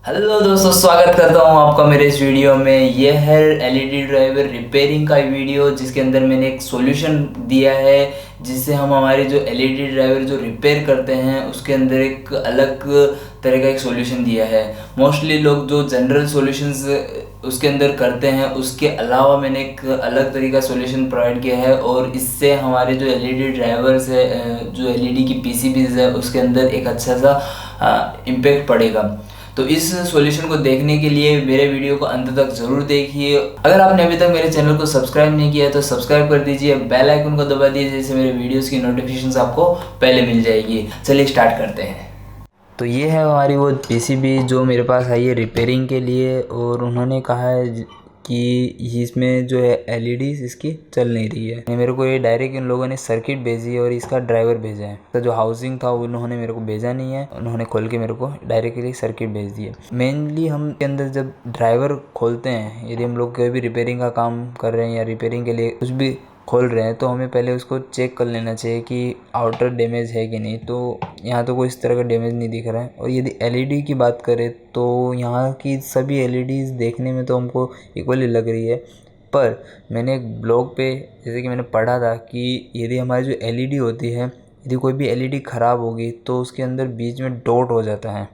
Hello दोस्तों, स्वागत करता हूँ आपका मेरे इस वीडियो में। यह है एलईडी ड्राइवर रिपेयरिंग का वीडियो, जिसके अंदर मैंने एक सॉल्यूशन दिया है जिससे हम हमारे जो एलईडी ड्राइवर जो रिपेयर करते हैं उसके अंदर एक अलग तरह का एक सॉल्यूशन दिया है। मोस्टली लोग जो जनरल सॉल्यूशंस उसके अंदर करते हैं, उसके अलावा मैंने एक अलग तरीका सॉल्यूशन प्रोवाइड किया है और इससे हमारे जो एलईडी ड्राइवर्स है, जो एलईडी की पीसीबीज है, उसके अंदर एक अच्छा सा इम्पैक्ट पड़ेगा। तो इस सॉल्यूशन को देखने के लिए मेरे वीडियो को अंत तक ज़रूर देखिए। अगर आपने अभी तक मेरे चैनल को सब्सक्राइब नहीं किया है तो सब्सक्राइब कर दीजिए, बेल आइकन को दबा दीजिए, जिससे मेरे वीडियोस की नोटिफिकेशंस आपको पहले मिल जाएगी। चलिए स्टार्ट करते हैं। तो ये है हमारी वो पीसीबी जो मेरे पास आई है रिपेयरिंग के लिए, और उन्होंने कहा है कि इसमें जो है एलईडी इसकी चल नहीं रही है। मेरे को ये डायरेक्ट इन लोगों ने सर्किट भेजी है और इसका ड्राइवर भेजा है। तो जो हाउसिंग था उन्होंने मेरे को भेजा नहीं है, उन्होंने खोल के मेरे को डायरेक्टली सर्किट भेज दिए। मेनली हम के अंदर जब ड्राइवर खोलते हैं, यदि हम लोग कोई भी रिपेयरिंग का काम कर रहे हैं या रिपेयरिंग के लिए कुछ भी खोल रहे हैं, तो हमें पहले उसको चेक कर लेना चाहिए कि आउटर डैमेज है कि नहीं। तो यहाँ तो कोई इस तरह का डैमेज नहीं दिख रहा है। और यदि एलईडी की बात करें तो यहाँ की सभी एलईडीज़ देखने में तो हमको इक्वली लग रही है, पर मैंने एक ब्लॉग पे जैसे कि मैंने पढ़ा था कि यदि हमारी जो एलईडी होती है, यदि कोई भी एलईडी ख़राब होगी तो उसके अंदर बीच में डॉट हो जाता है।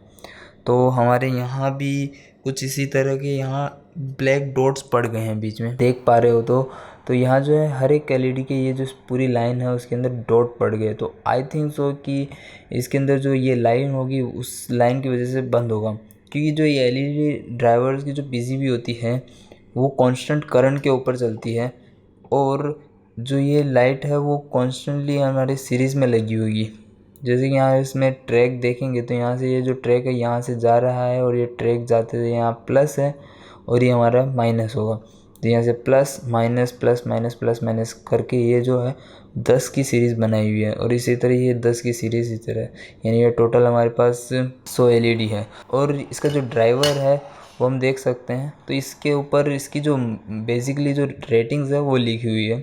तो हमारे यहाँ भी कुछ इसी तरह के यहाँ ब्लैक डॉट्स पड़ गए हैं बीच में, देख पा रहे हो। तो यहाँ जो है हर एक एलईडी के ये जो पूरी लाइन है उसके अंदर डॉट पड़ गए। तो आई थिंक सो कि इसके अंदर जो ये लाइन होगी उस लाइन की वजह से बंद होगा, क्योंकि जो ये एलईडी ड्राइवर्स की जो पीसीबी होती है वो कांस्टेंट करंट के ऊपर चलती है, और जो ये लाइट है वो कॉन्स्टेंटली हमारे सीरीज़ में लगी हुई है। जैसे कि यहाँ इसमें ट्रैक देखेंगे तो यहाँ से ये जो ट्रैक है यहाँ से जा रहा है, और ये ट्रैक जाते थे यहाँ प्लस है और ये हमारा माइनस होगा। तो यहाँ से plus minus plus minus plus minus करके ये जो है 10 की सीरीज़ बनाई हुई है, और इसी तरह ये 10 की सीरीज़ इस तरह, यानी ये टोटल हमारे पास 100 एलईडी है। और इसका जो ड्राइवर है वो हम देख सकते हैं, तो इसके ऊपर इसकी जो बेसिकली जो रेटिंग्स है वो लिखी हुई है।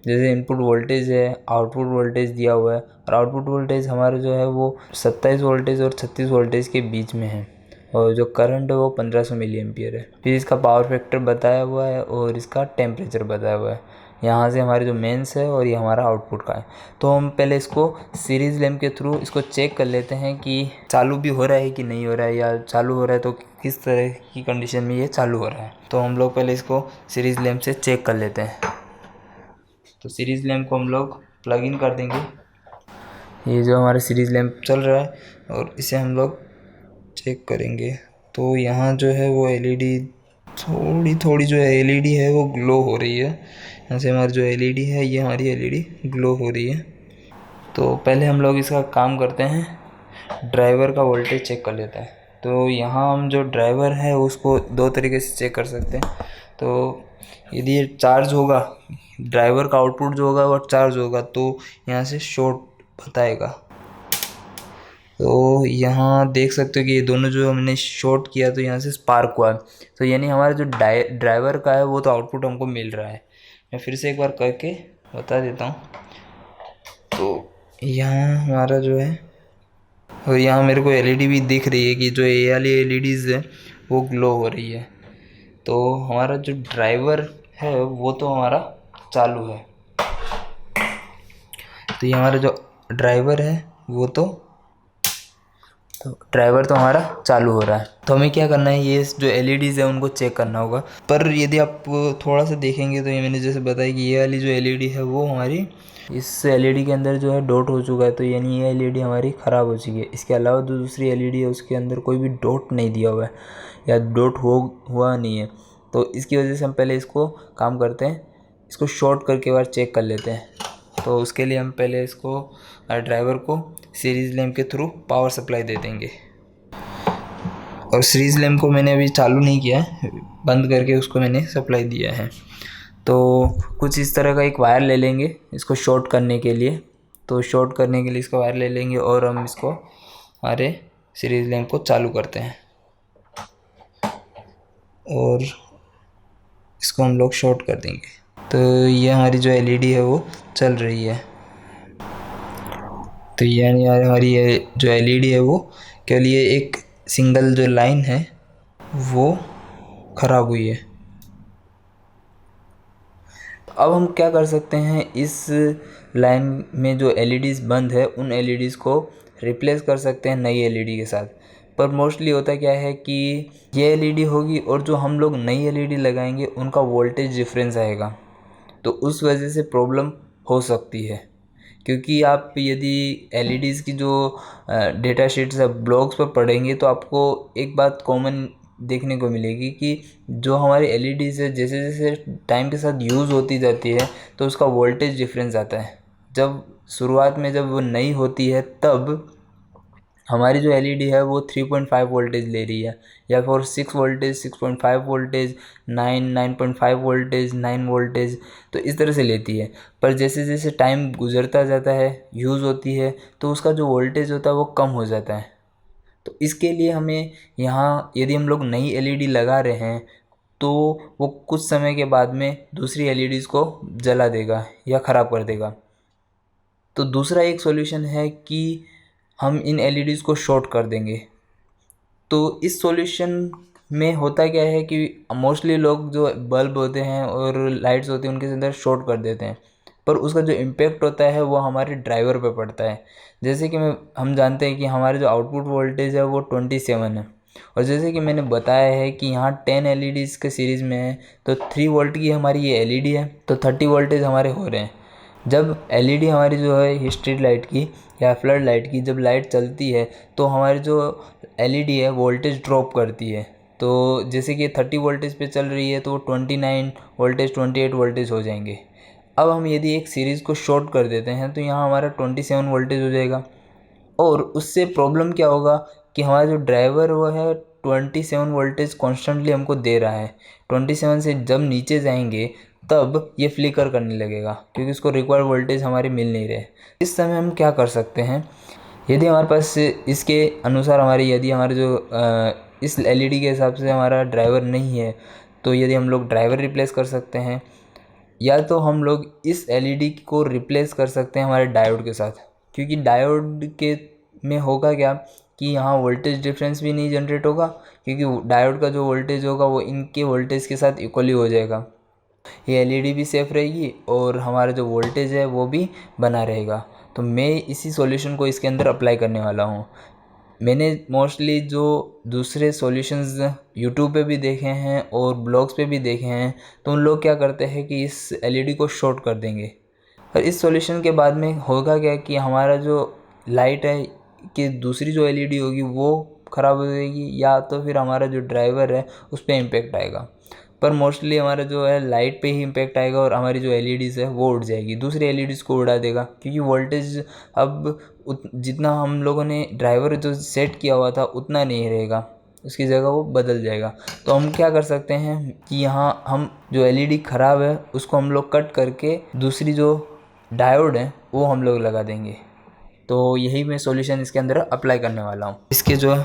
जैसे इनपुट वोल्टेज है, आउटपुट वोल्टेज दिया हुआ है, और आउटपुट वोल्टेज हमारा जो है वो 27 वोल्टेज और 36 वोल्टेज के बीच में है, और जो करंट है वो 1500 मिली एम्पियर है। फिर इसका पावर फैक्टर बताया हुआ है और इसका टेम्परेचर बताया हुआ है। यहाँ से हमारे जो मेंस है और ये हमारा आउटपुट का है। तो हम पहले इसको सीरीज़ लैम्प के थ्रू इसको चेक कर लेते हैं कि चालू भी हो रहा है कि नहीं हो रहा है, या चालू हो रहा है तो किस तरह की कंडीशन में ये चालू हो रहा है। तो हम लोग पहले इसको सीरीज़ लैम्प से चेक कर लेते हैं। तो सीरीज़ लैम्प को हम लोग प्लग इन कर देंगे। ये जो हमारा सीरीज़ लैम्प चल रहा है और इसे हम लोग चेक करेंगे। तो यहाँ जो है वो एलईडी थोड़ी थोड़ी जो एलईडी है वो ग्लो हो रही है। यहाँ से हमारी जो एलईडी है ये हमारी एलईडी ग्लो हो रही है। तो पहले हम लोग इसका काम करते हैं, ड्राइवर का वोल्टेज चेक कर लेते हैं। तो यहाँ हम जो ड्राइवर है उसको दो तरीके से चेक कर सकते हैं। तो यदि ये चार्ज होगा, ड्राइवर का आउटपुट जो होगा वो चार्ज होगा, तो यहाँ से शॉर्ट बताएगा। तो यहाँ देख सकते हो कि ये दोनों जो हमने शॉर्ट किया तो यहाँ से स्पार्क हुआ। तो यानी हमारा जो ड्राइवर का है वो तो आउटपुट हमको मिल रहा है। मैं फिर से एक बार करके बता देता हूँ। तो यहाँ हमारा जो है, और यहाँ मेरे को एलईडी भी दिख रही है कि जो ये वाली एलईडीज़ है वो ग्लो हो रही है। तो हमारा जो ड्राइवर है वो तो हमारा चालू है। तो ये हमारा जो ड्राइवर है वो तो ड्राइवर तो हमारा चालू हो रहा है। तो हमें क्या करना है, ये जो एलईडीज़ है उनको चेक करना होगा। पर यदि आप थोड़ा सा देखेंगे तो ये मैंने जैसे बताया कि ये वाली जो एलईडी है वो हमारी इस एलईडी के अंदर जो है डॉट हो चुका है, तो यानी ये एलईडी हमारी ख़राब हो चुकी है। इसके अलावा जो दूसरी एलईडी है उसके अंदर कोई भी डॉट नहीं दिया हुआ है या डॉट हुआ नहीं है। तो इसकी वजह से हम पहले इसको काम करते हैं, इसको शॉर्ट करके बार चेक कर लेते हैं। तो उसके लिए हम पहले इसको ड्राइवर को सीरीज़ लैम्प के थ्रू पावर सप्लाई दे देंगे। और सीरीज़ लैम्प को मैंने अभी चालू नहीं किया है, बंद करके उसको मैंने सप्लाई दिया है। तो कुछ इस तरह का एक वायर ले लेंगे इसको शॉर्ट करने के लिए। तो शॉर्ट करने के लिए इसका वायर ले लेंगे और हम इसको हमारे सीरीज़ लैम्प को चालू करते हैं, और इसको हम लोग शॉर्ट कर देंगे। तो ये हमारी जो एलईडी है वो चल रही है। तो यानी हमारी ये जो एलईडी है वो के लिए एक सिंगल जो लाइन है वो ख़राब हुई है। अब हम क्या कर सकते हैं, इस लाइन में जो एलईडीज़ बंद है उन एलईडीज़ को रिप्लेस कर सकते हैं नई एलईडी के साथ। पर मोस्टली होता क्या है कि ये एलईडी होगी और जो हम लोग नई एलईडी लगाएंगे उनका वोल्टेज डिफरेंस आएगा, तो उस वजह से प्रॉब्लम हो सकती है। क्योंकि आप यदि एलईडीज़ की जो डेटा शीट्स है ब्लॉग्स पर पढ़ेंगे तो आपको एक बात कॉमन देखने को मिलेगी कि जो हमारी एलईडीज़ है जैसे जैसे टाइम के साथ यूज़ होती जाती है तो उसका वोल्टेज डिफरेंस आता है। जब शुरुआत में जब वो नई होती है तब हमारी जो एलईडी है वो 3.5 वोल्टेज ले रही है, या फिर 6 वोल्टेज, 6.5 वोल्टेज, 9.5 वोल्टेज, 9 वोल्टेज, तो इस तरह से लेती है। पर जैसे जैसे टाइम गुजरता जाता है, यूज़ होती है, तो उसका जो वोल्टेज होता है वो कम हो जाता है। तो इसके लिए हमें यहाँ यदि हम लोग नई एलईडी लगा रहे हैं तो वो कुछ समय के बाद में दूसरी एलईडीज़ को जला देगा या ख़राब कर देगा। तो दूसरा एक सॉल्यूशन है कि हम इन एलईडीज़ को शॉर्ट कर देंगे। तो इस सॉल्यूशन में होता क्या है कि मोस्टली लोग जो बल्ब होते हैं और लाइट्स होती हैं उनके अंदर शॉर्ट कर देते हैं, पर उसका जो इम्पेक्ट होता है वो हमारे ड्राइवर पे पड़ता है। जैसे कि हम जानते हैं कि हमारे जो आउटपुट वोल्टेज है वो 27 है, और जैसे कि मैंने बताया है कि यहाँ 10 एलईडीज़ के सीरीज़ में है, तो 3 वोल्ट की हमारी ये एलईडी है, तो 30 वोल्टेज हमारे हो रहे हैं। जब एलईडी हमारी जो है स्ट्रीट लाइट की या फ्लड लाइट की जब लाइट चलती है तो हमारी जो एलईडी है वोल्टेज ड्रॉप करती है। तो जैसे कि 30 वोल्टेज पे चल रही है तो वो 29 वोल्टेज, 28 वोल्टेज हो जाएंगे। अब हम यदि एक सीरीज़ को शॉर्ट कर देते हैं तो यहाँ हमारा 27 वोल्टेज हो जाएगा, और उससे प्रॉब्लम क्या होगा कि हमारा जो ड्राइवर वो है 27 वोल्टेज कॉन्स्टेंटली हमको दे रहा है। 27 से जब नीचे जाएंगे तब ये फ्लिकर करने लगेगा क्योंकि उसको रिक्वायर्ड वोल्टेज हमारे मिल नहीं रहे। इस समय हम क्या कर सकते हैं, यदि हमारे पास इसके अनुसार हमारी यदि हमारे जो इस एलईडी के हिसाब से हमारा ड्राइवर नहीं है तो यदि हम लोग ड्राइवर रिप्लेस कर सकते हैं, या तो हम लोग इस एलईडी को रिप्लेस कर सकते हैं हमारे डायोड के साथ। क्योंकि डायोड के में होगा क्या कि यहाँ वोल्टेज डिफरेंस भी नहीं जनरेट होगा, क्योंकि डायोड का जो वोल्टेज होगा वो इनके वोल्टेज के साथ इक्वली हो जाएगा। ये एलईडी भी सेफ रहेगी और हमारा जो वोल्टेज है वो भी बना रहेगा। तो मैं इसी सॉल्यूशन को इसके अंदर अप्लाई करने वाला हूँ। मैंने मोस्टली जो दूसरे सॉल्यूशंस यूट्यूब पे भी देखे हैं और ब्लॉग्स पे भी देखे हैं, तो उन लोग क्या करते हैं कि इस एलईडी को शॉर्ट कर देंगे। और इस सॉल्यूशन के बाद में होगा क्या कि हमारा जो लाइट है कि दूसरी जो एलईडी होगी वो ख़राब हो जाएगी, या तो फिर हमारा जो ड्राइवर है उस पर इम्पेक्ट आएगा। पर मोस्टली हमारा जो है लाइट पे ही इम्पेक्ट आएगा और हमारी जो एलईडीज़ है वो उड़ जाएगी, दूसरी एलईडीज़ को उड़ा देगा। क्योंकि वोल्टेज अब जितना हम लोगों ने ड्राइवर जो सेट किया हुआ था उतना नहीं रहेगा, उसकी जगह वो बदल जाएगा। तो हम क्या कर सकते हैं कि यहाँ हम जो एलईडी ख़राब है उसको हम लोग कट करके दूसरी जो डायोड है वो हम लोग लगा देंगे। तो यही मैं सॉल्यूशन इसके अंदर अप्लाई करने वाला हूँ। इसके जो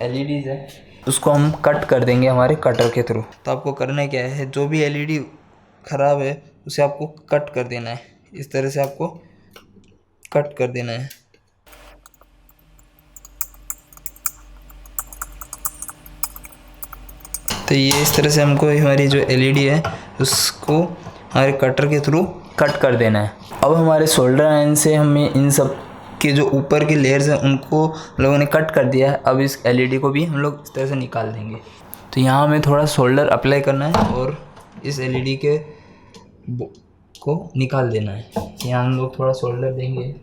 एलईडीज़ है उसको हम कट कर देंगे हमारे कटर के थ्रू। तो आपको करना क्या है, जो भी एलईडी ख़राब है उसे आपको कट कर देना है, इस तरह से आपको कट कर देना है। तो ये इस तरह से हमको हमारी जो एलईडी है उसको हमारे कटर के थ्रू कट कर देना है। अब हमारे सोल्डर आयरन से हमें इन सब के जो ऊपर के लेयर्स हैं उनको लोगों ने कट कर दिया है। अब इस एलईडी को भी हम लोग इस तरह से निकाल देंगे। तो यहाँ हमें थोड़ा सोल्डर अप्लाई करना है और इस एलईडी के को निकाल देना है। यहाँ हम लोग थोड़ा सोल्डर देंगे।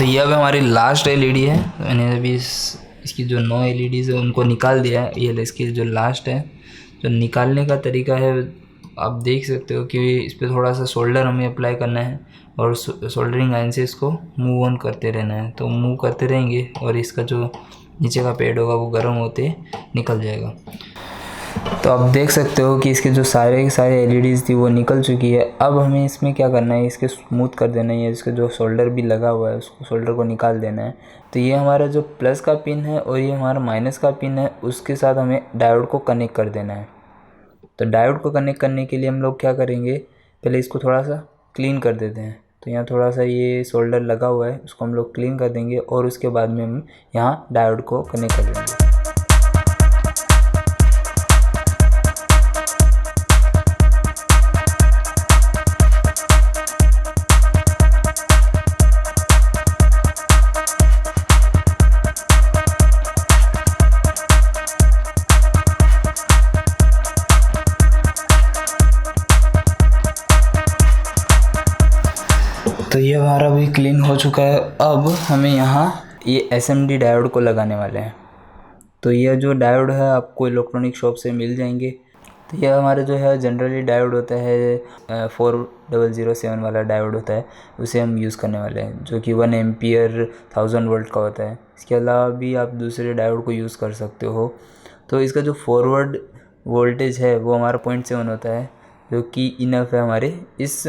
ये अब हमारी लास्ट एलईडी है। मैंने अभी इसकी जो 9 एलईडीज़ है उनको निकाल दिया है। ये इसकी जो लास्ट है, जो निकालने का तरीका है आप देख सकते हो कि इस पर थोड़ा सा सोल्डर हमें अप्लाई करना है और सोल्डरिंग आयरन से इसको मूव ऑन करते रहना है। तो मूव करते रहेंगे और इसका जो नीचे का पैड होगा वो गर्म होते निकल जाएगा। तो आप देख सकते हो कि इसके जो सारे एलईडीज़ थी वो निकल चुकी है। अब हमें इसमें क्या करना है, इसके स्मूथ कर देना है। इसका जो सोल्डर भी लगा हुआ है उसको सोल्डर को निकाल देना है। तो ये हमारा जो प्लस का पिन है और ये हमारा माइनस का पिन है, उसके साथ हमें डायोड को कनेक्ट कर देना है। तो डायोड को कनेक्ट करने के लिए हम लोग क्या करेंगे, पहले इसको थोड़ा सा क्लीन कर देते हैं। तो यहाँ थोड़ा सा ये सोल्डर लगा हुआ है, उसको हम लोग क्लीन कर देंगे और उसके बाद में हम यहाँ डायोड को कनेक्ट कर देंगे। तो ये हमारा भी क्लीन हो चुका है। अब हमें यहाँ ये SMD डायोड को लगाने वाले हैं। तो ये जो डायोड है आपको इलेक्ट्रॉनिक शॉप से मिल जाएंगे। तो ये हमारा जो है जनरली डायोड होता है 4007 वाला डायोड होता है, उसे हम यूज़ करने वाले हैं, जो कि 1 एम्पियर 1000 वोल्ट का होता है। इसके अलावा भी आप दूसरे डायोड को यूज़ कर सकते हो। तो इसका जो फॉरवर्ड वोल्टेज है वो हमारा 0.7 होता है, जो कि इनफ है हमारे इस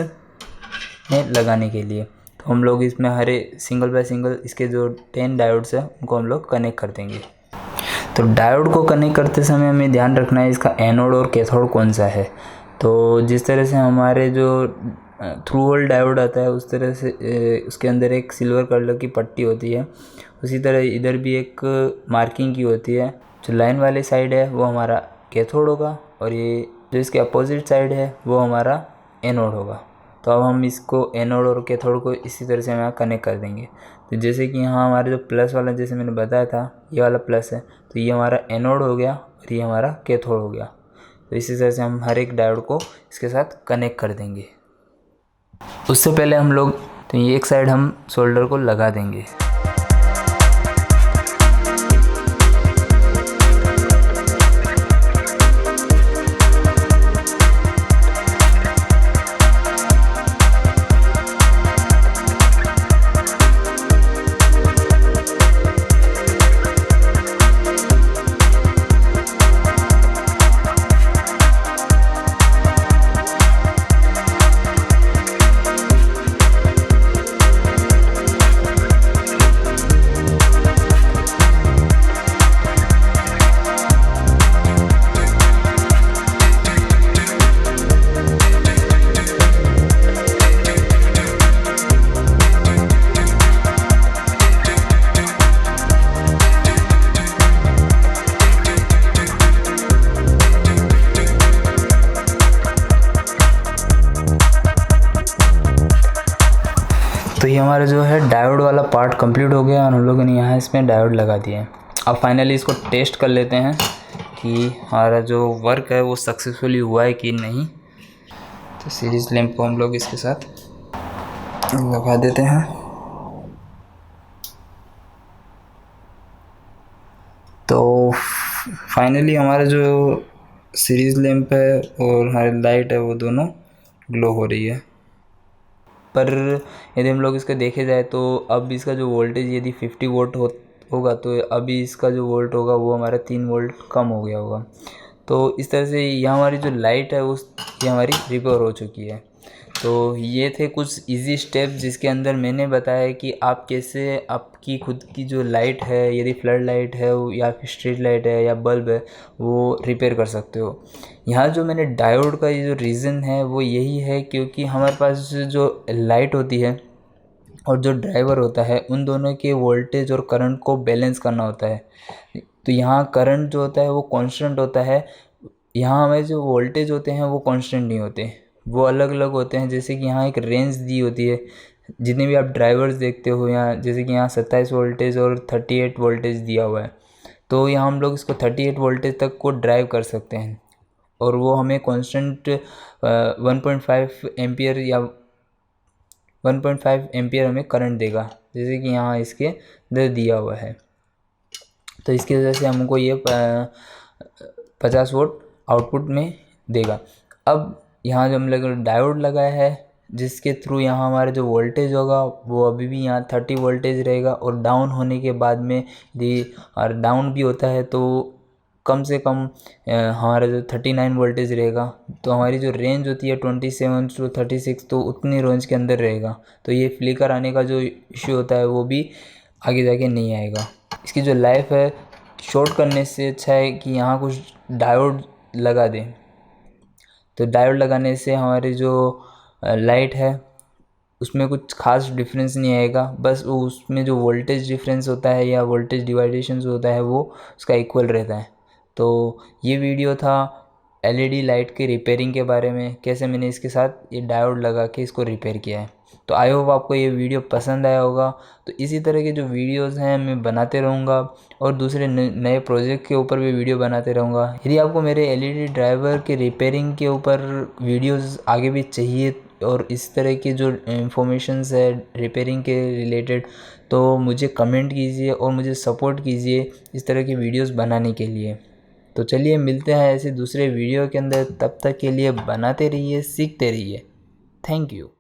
में लगाने के लिए। तो हम लोग इसमें हरे सिंगल बाय सिंगल इसके जो 10 डायोड्स है उनको हम लोग कनेक्ट कर देंगे। तो डायोड को कनेक्ट करते समय हमें ध्यान रखना है इसका एनोड और कैथोड कौन सा है। तो जिस तरह से हमारे जो थ्रू होल डायोड आता है उस तरह से उसके अंदर एक सिल्वर कलर की पट्टी होती है, उसी तरह इधर भी एक मार्किंग की होती है। जो लाइन वाली साइड है वो हमारा कैथोड होगा और ये जो इसके अपोजिट साइड है वो हमारा एनोड होगा। तो अब हम इसको एनोड और कैथोड को इसी तरह से हम यहाँ कनेक्ट कर देंगे। तो जैसे कि यहाँ हमारे जो प्लस वाला, जैसे मैंने बताया था ये वाला प्लस है, तो ये हमारा एनोड हो गया और ये हमारा कैथोड हो गया। तो इसी तरह से हम हर एक डायोड को इसके साथ कनेक्ट कर देंगे। उससे पहले हम लोग तो ये एक साइड हम सोल्डर को लगा देंगे। तो ये हमारा जो है डायोड वाला पार्ट कंप्लीट हो गया और हम लोगों ने यहाँ इसमें डायोड लगा दिए हैं। अब फाइनली इसको टेस्ट कर लेते हैं कि हमारा जो वर्क है वो सक्सेसफुली हुआ है कि नहीं। तो सीरीज लैंप को हम लोग इसके साथ लगा देते हैं। तो फाइनली हमारा जो सीरीज लैंप है और हमारी लाइट है वो दोनों ग्लो हो रही है। पर यदि हम लोग इसका देखे जाए तो अब इसका जो वोल्टेज यदि 50 वोल्ट होगा तो अभी इसका जो वोल्ट होगा वो हमारा 3 वोल्ट कम हो गया होगा। तो इस तरह से ये हमारी जो लाइट है ये हमारी रिपेयर हो चुकी है। तो ये थे कुछ इजी स्टेप जिसके अंदर मैंने बताया कि आप कैसे आपकी खुद की जो लाइट है, यदि फ्लड लाइट है या फिर स्ट्रीट लाइट है या बल्ब है, वो रिपेयर कर सकते हो। यहाँ जो मैंने डायोड का ये जो रीज़न है वो यही है क्योंकि हमारे पास जो लाइट होती है और जो ड्राइवर होता है उन दोनों के वोल्टेज और करंट को बैलेंस करना होता है। तो यहाँ करंट जो होता है वो कांस्टेंट होता है, यहाँ हमें जो वोल्टेज होते हैं वो कांस्टेंट नहीं होते, वो अलग अलग होते हैं। जैसे कि यहाँ एक रेंज दी होती है, जितने भी आप ड्राइवर्स देखते हो यहाँ, जैसे कि यहाँ 27 वोल्टेज और 38 वोल्टेज दिया हुआ है, तो यहाँ हम लोग इसको 38 वोल्टेज तक को ड्राइव कर सकते हैं और वो हमें कांस्टेंट 1.5 एम्पियर या 1.5 एम्पियर हमें करंट देगा, जैसे कि यहाँ इसके अंदर दिया हुआ है। तो इसकी वजह से हमको ये 50 वोल्ट आउटपुट में देगा। अब यहाँ जो हम लोग डायोड लगाया है, जिसके थ्रू यहाँ हमारा जो वोल्टेज होगा वो अभी भी यहाँ 30 वोल्टेज रहेगा, और डाउन होने के बाद में यदि और डाउन भी होता है तो कम से कम हमारा जो 39 वोल्टेज रहेगा। तो हमारी जो रेंज होती है 27 to 36, तो उतनी रेंज के अंदर रहेगा। तो ये फ्लिकर आने का जो इश्यू होता है वो भी आगे जाके नहीं आएगा। इसकी जो लाइफ है, शॉर्ट करने से अच्छा है कि यहाँ कुछ डायोड लगा दें। तो डायोड लगाने से हमारी जो लाइट है उसमें कुछ खास डिफरेंस नहीं आएगा, बस वो उसमें जो वोल्टेज डिफरेंस होता है या वोल्टेज डिवाइडेशन जो होता है वो उसका इक्वल रहता है। तो ये वीडियो था एलईडी लाइट के रिपेयरिंग के बारे में, कैसे मैंने इसके साथ ये डायोड लगा के इसको रिपेयर किया है। तो आई होप आपको ये वीडियो पसंद आया होगा। तो इसी तरह के जो वीडियोस हैं मैं बनाते रहूँगा, और दूसरे नए प्रोजेक्ट के ऊपर भी वीडियो बनाते रहूँगा। यदि आपको मेरे एलईडी ड्राइवर के रिपेयरिंग के ऊपर वीडियोस आगे भी चाहिए और इस तरह की जो इंफॉर्मेशंस है रिपेयरिंग के रिलेटेड, तो मुझे कमेंट कीजिए और मुझे सपोर्ट कीजिए इस तरह की वीडियोस बनाने के लिए। तो चलिए मिलते हैं ऐसे दूसरे वीडियो के अंदर, तब तक के लिए बनाते रहिए, सीखते रहिए। Thank you.